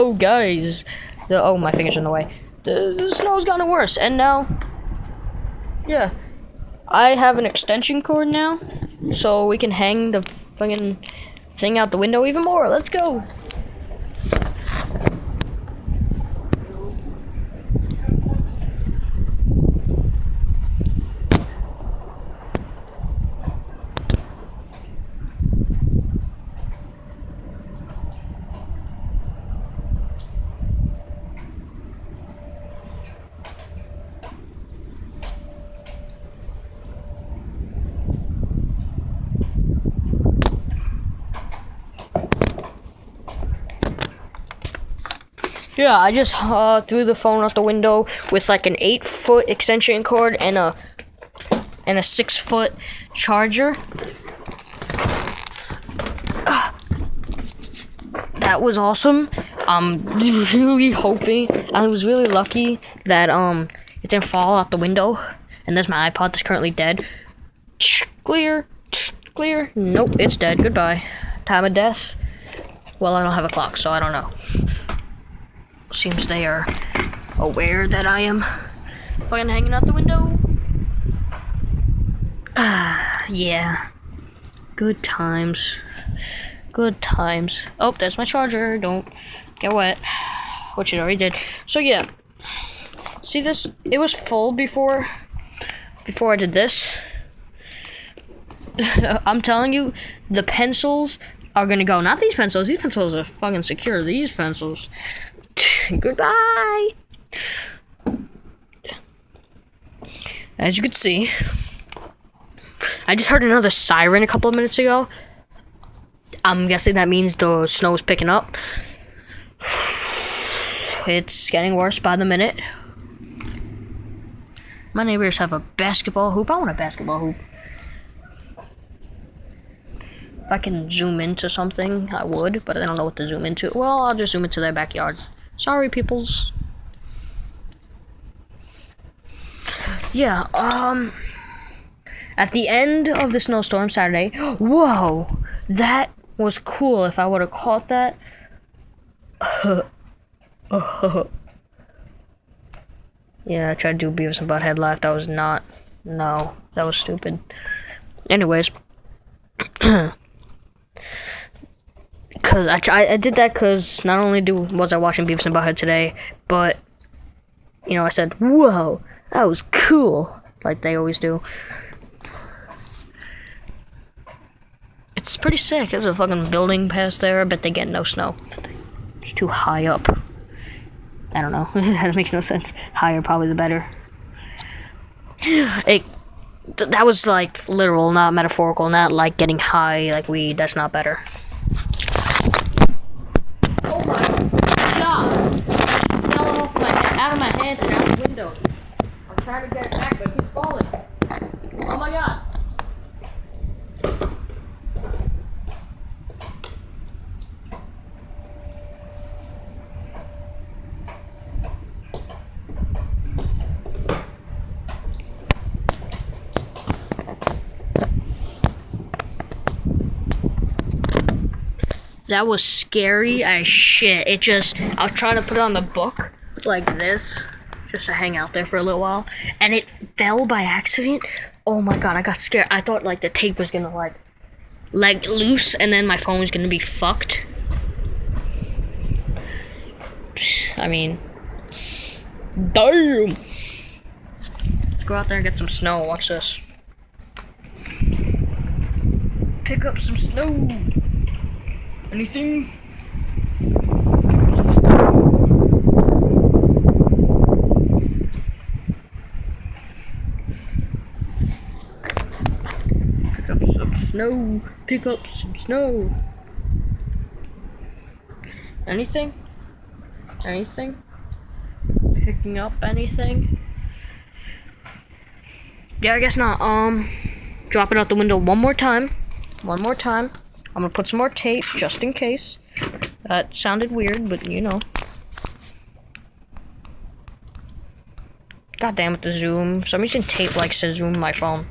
Oh guys, oh my finger's in the way. The snow's gotten worse, and now, yeah, I have an extension cord now, so we can hang the fucking thing out the window even more. Let's go. Yeah, I just threw the phone out the window with like an 8-foot extension cord and a 6-foot charger. That was awesome. I'm really hoping. I was really lucky that it didn't fall out the window. And there's my iPod that's currently dead. Clear. Clear. Nope, it's dead. Goodbye. Time of death. Well, I don't have a clock, so I don't know. Seems they are aware that I am fucking hanging out the window. Yeah. Good times. Good times. Oh, that's my charger. Don't get wet. Which it already did. So yeah. See this? It was full before I did this. I'm telling you, the pencils are gonna go. Not these pencils. These pencils are fucking secure. These pencils. Goodbye. As you can see, I just heard another siren a couple of minutes ago. I'm guessing that means the snow is picking up. It's getting worse by the minute. My neighbors have a basketball hoop. I want a basketball hoop. If I can zoom into something, I would, but I don't know what to zoom into. Well, I'll just zoom into their backyards. Sorry, peoples. Yeah, at the end of the snowstorm Saturday, whoa, that was cool. If I would have caught that. Yeah, I tried to do Beavis and Butthead laugh. That was not. No, that was stupid. Anyways. Cause I did that because not only was I watching Beavis and Butthead today, but you know I said, "Whoa, that was cool," like they always do. It's pretty sick. There's a fucking building past there. I bet they get no snow. It's too high up. I don't know. That makes no sense. Higher, probably the better. That was like literal, not metaphorical. Not like getting high like weed. That's not better. Oh my god! It fell out of my hands and out the window. I'm trying to get it back, but it keeps falling. Oh my god! That was scary as shit. I was trying to put it on the book like this, just to hang out there for a little while, and it fell by accident. Oh my god, I got scared. I thought like the tape was gonna like loose, and then my phone was gonna be fucked. I mean, damn. Let's go out there and get some snow. Watch this. Pick up some snow. Anything? Pick up some snow. Pick up some snow. Anything? Anything? Picking up anything? Yeah, I guess not. Drop it out the window one more time. One more time. I'm gonna put some more tape, just in case. That sounded weird, but you know. God damn it, the zoom. So I'm using tape likes to zoom my phone.